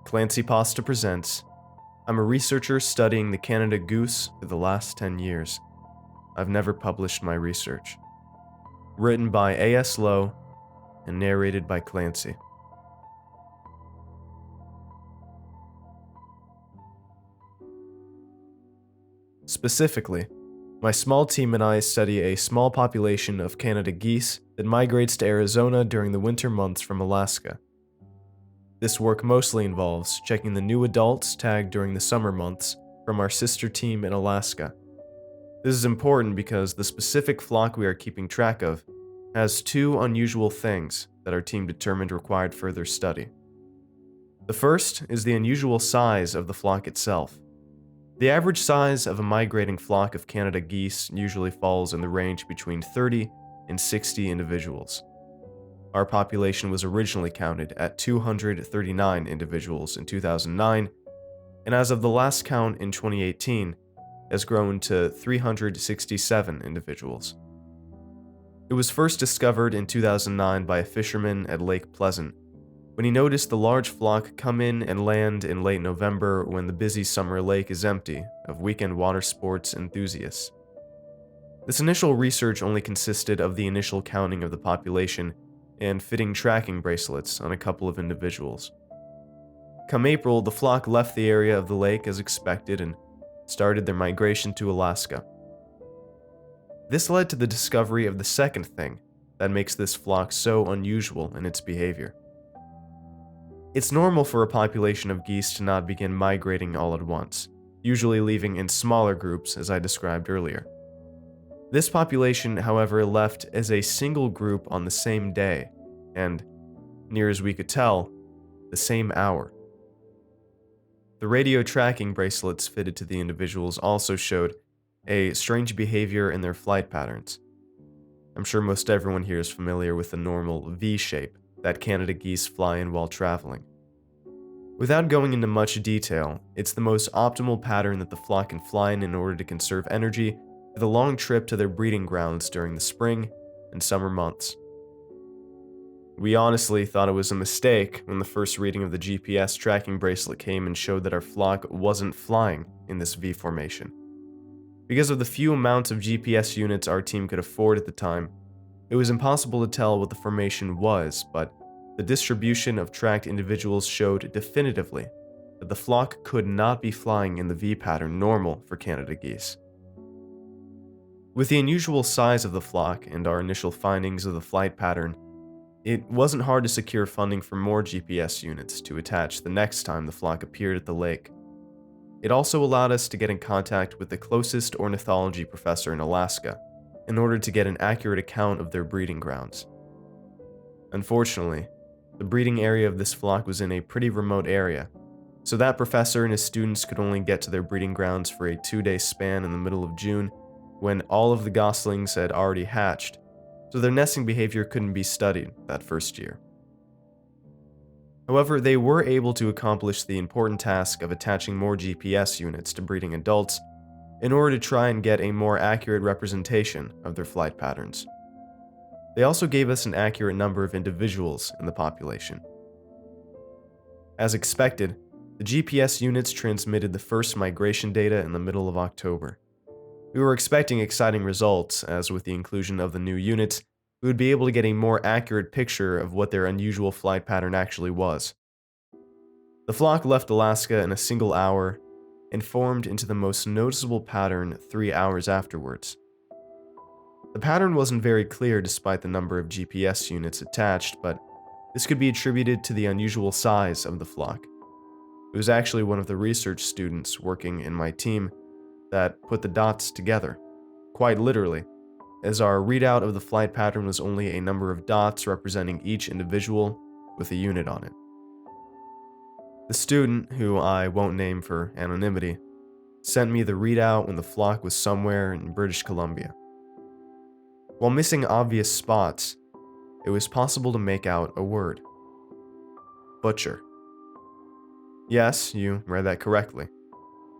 ClancyPasta presents. I'm a researcher studying the Canada Goose for the last 10 years. I've never published my research. Written by A.S. Lowe and narrated by Clancy. Specifically, my small team and I study a small population of Canada geese that migrates to Arizona during the winter months from Alaska. This work mostly involves checking the new adults tagged during the summer months from our sister team in Alaska. This is important because the specific flock we are keeping track of has two unusual things that our team determined required further study. The first is the unusual size of the flock itself. The average size of a migrating flock of Canada geese usually falls in the range between 30 and 60 individuals. Our population was originally counted at 239 individuals in 2009, and as of the last count in 2018, has grown to 367 individuals. It was first discovered in 2009 by a fisherman at Lake Pleasant, when he noticed the large flock come in and land in late November when the busy summer lake is empty of weekend water sports enthusiasts. This initial research only consisted of the initial counting of the population and fitting tracking bracelets on a couple of individuals. Come April, the flock left the area of the lake as expected and started their migration to Alaska. This led to the discovery of the second thing that makes this flock so unusual in its behavior. It's normal for a population of geese to not begin migrating all at once, usually leaving in smaller groups as I described earlier. This population, however, left as a single group on the same day, and, near as we could tell, the same hour. The radio tracking bracelets fitted to the individuals also showed a strange behavior in their flight patterns. I'm sure most everyone here is familiar with the normal V shape that Canada geese fly in while traveling. Without going into much detail, it's the most optimal pattern that the flock can fly in order to conserve energy for the long trip to their breeding grounds during the spring and summer months. We honestly thought it was a mistake when the first reading of the GPS tracking bracelet came and showed that our flock wasn't flying in this V formation. Because of the few amounts of GPS units our team could afford at the time, it was impossible to tell what the formation was, but the distribution of tracked individuals showed definitively that the flock could not be flying in the V pattern normal for Canada geese. With the unusual size of the flock and our initial findings of the flight pattern, it wasn't hard to secure funding for more GPS units to attach the next time the flock appeared at the lake. It also allowed us to get in contact with the closest ornithology professor in Alaska in order to get an accurate account of their breeding grounds. Unfortunately, the breeding area of this flock was in a pretty remote area, so that professor and his students could only get to their breeding grounds for a 2-day span in the middle of June when all of the goslings had already hatched, so their nesting behavior couldn't be studied that first year. However, they were able to accomplish the important task of attaching more GPS units to breeding adults in order to try and get a more accurate representation of their flight patterns. They also gave us an accurate number of individuals in the population. As expected, the GPS units transmitted the first migration data in the middle of October. We were expecting exciting results, as with the inclusion of the new units, we would be able to get a more accurate picture of what their unusual flight pattern actually was. The flock left Alaska in a single hour and formed into the most noticeable pattern 3 hours afterwards. The pattern wasn't very clear despite the number of GPS units attached, but this could be attributed to the unusual size of the flock. It was actually one of the research students working in my team that put the dots together, quite literally, as our readout of the flight pattern was only a number of dots representing each individual with a unit on it. The student, who I won't name for anonymity, sent me the readout when the flock was somewhere in British Columbia. While missing obvious spots, it was possible to make out a word. Butcher. Yes, you read that correctly.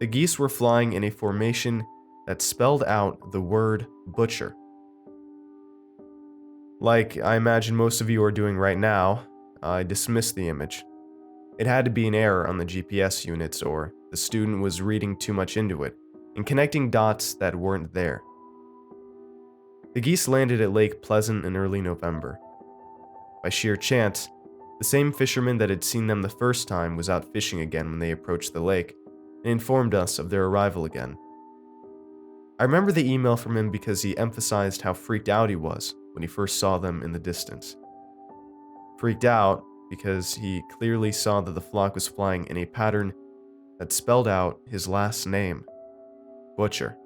The geese were flying in a formation that spelled out the word butcher. Like I imagine most of you are doing right now, I dismissed the image. It had to be an error on the GPS units, or the student was reading too much into it and connecting dots that weren't there. The geese landed at Lake Pleasant in early November. By sheer chance, the same fisherman that had seen them the first time was out fishing again when they approached the lake and informed us of their arrival again. I remember the email from him because he emphasized how freaked out he was when he first saw them in the distance. Freaked out because he clearly saw that the flock was flying in a pattern that spelled out his last name, Butcher.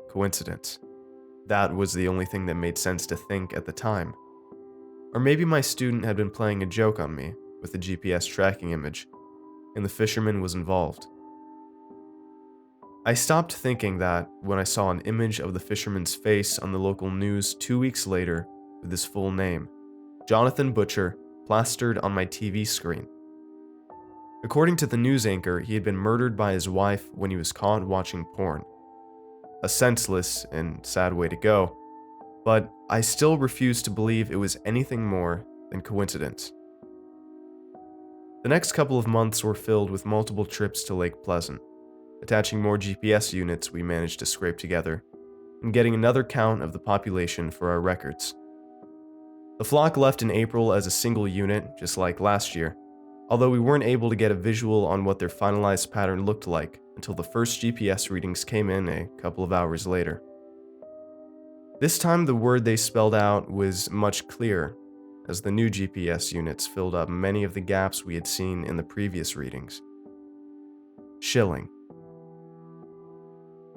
Coincidence. That was the only thing that made sense to think at the time. Or maybe my student had been playing a joke on me with the GPS tracking image, and the fisherman was involved. I stopped thinking that when I saw an image of the fisherman's face on the local news 2 weeks later with his full name, Jonathan Butcher, plastered on my TV screen. According to the news anchor, he had been murdered by his wife when he was caught watching porn. A senseless and sad way to go, but I still refuse to believe it was anything more than coincidence. The next couple of months were filled with multiple trips to Lake Pleasant, attaching more GPS units we managed to scrape together, and getting another count of the population for our records. The flock left in April as a single unit, just like last year, although we weren't able to get a visual on what their finalized pattern looked like until the first GPS readings came in a couple of hours later. This time the word they spelled out was much clearer, as the new GPS units filled up many of the gaps we had seen in the previous readings. Shilling.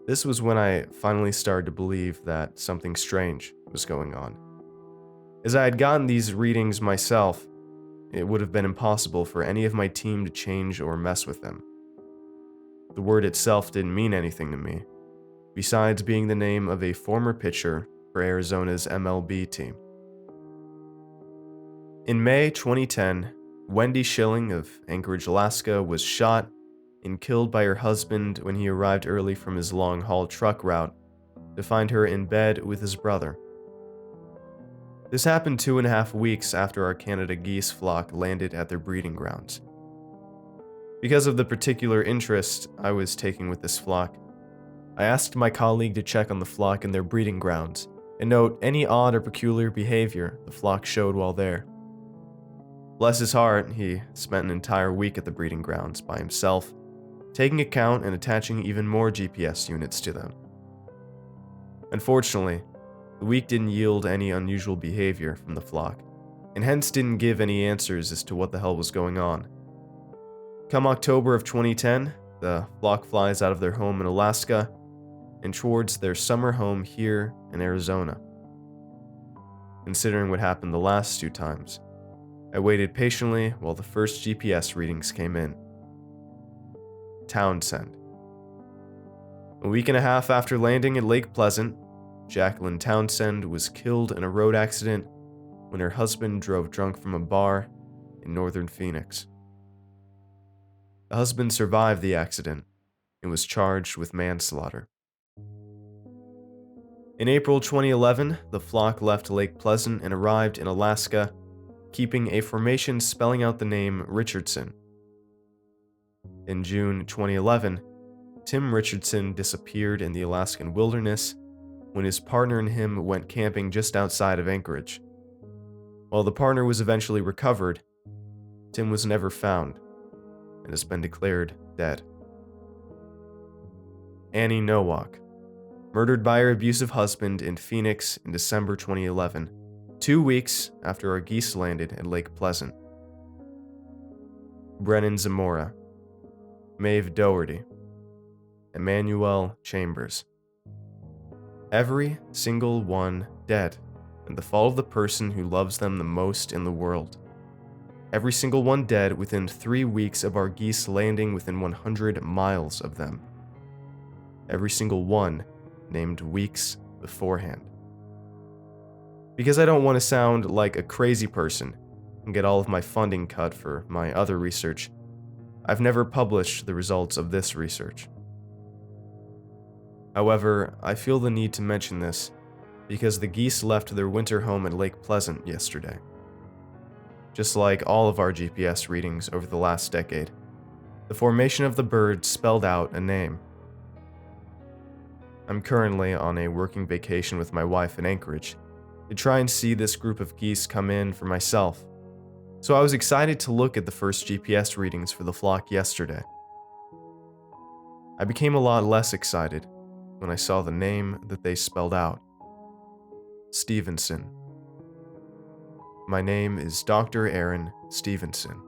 This was when I finally started to believe that something strange was going on. As I had gotten these readings myself, it would have been impossible for any of my team to change or mess with them. The word itself didn't mean anything to me, besides being the name of a former pitcher for Arizona's MLB team. In May 2010, Wendy Schilling of Anchorage, Alaska, was shot and killed by her husband when he arrived early from his long-haul truck route to find her in bed with his brother. This happened 2.5 weeks after our Canada Geese flock landed at their breeding grounds. Because of the particular interest I was taking with this flock, I asked my colleague to check on the flock in their breeding grounds and note any odd or peculiar behavior the flock showed while there. Bless his heart, he spent an entire week at the breeding grounds by himself, taking account and attaching even more GPS units to them. Unfortunately, the week didn't yield any unusual behavior from the flock, and hence didn't give any answers as to what the hell was going on. Come October of 2010, the flock flies out of their home in Alaska and towards their summer home here in Arizona. Considering what happened the last 2 times, I waited patiently while the first GPS readings came in. Townsend. A week and a half after landing at Lake Pleasant, Jacqueline Townsend was killed in a road accident when her husband drove drunk from a bar in northern Phoenix. The husband survived the accident and was charged with manslaughter. In April 2011, the flock left Lake Pleasant and arrived in Alaska, keeping a formation spelling out the name Richardson. In June 2011, Tim Richardson disappeared in the Alaskan wilderness when his partner and him went camping just outside of Anchorage. While the partner was eventually recovered, Tim was never found and has been declared dead. Annie Nowak, murdered by her abusive husband in Phoenix in December 2011, 2 weeks after our geese landed at Lake Pleasant. Brennan Zamora, Maeve Doherty, Emmanuel Chambers. Every single one dead in the fall of the person who loves them the most in the world. Every single one dead within 3 weeks of our geese landing within 100 miles of them. Every single one named weeks beforehand. Because I don't want to sound like a crazy person and get all of my funding cut for my other research, I've never published the results of this research. However, I feel the need to mention this because the geese left their winter home at Lake Pleasant yesterday. just like all of our GPS readings over the last decade. The formation of the bird spelled out a name. I'm currently on a working vacation with my wife in Anchorage to try and see this group of geese come in for myself. So I was excited to look at the first GPS readings for the flock yesterday. I became a lot less excited when I saw the name that they spelled out. Stevenson. My name is Dr. Aaron Stevenson.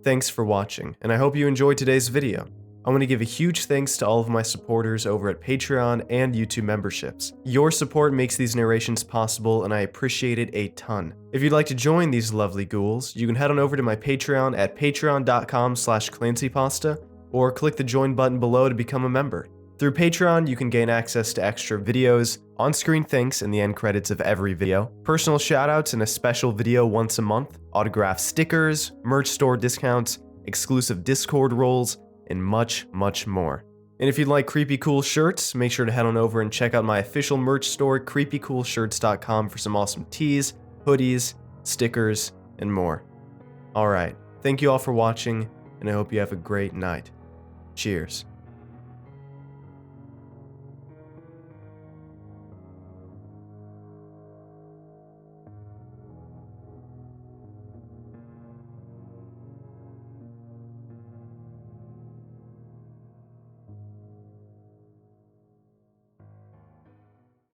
Thanks for watching, and I hope you enjoyed today's video. I want to give a huge thanks to all of my supporters over at Patreon and YouTube memberships. Your support makes these narrations possible, and I appreciate it a ton. If you'd like to join these lovely ghouls, you can head on over to my Patreon at patreon.com/ClancyPasta, or click the join button below to become a member. Through Patreon, you can gain access to extra videos, on-screen thanks in the end credits of every video, personal shoutouts in a special video once a month, autographed stickers, merch store discounts, exclusive Discord roles, and much, much more. And if you'd like creepy cool shirts, make sure to head on over and check out my official merch store, creepycoolshirts.com, for some awesome tees, hoodies, stickers, and more. Alright, thank you all for watching, and I hope you have a great night. Cheers.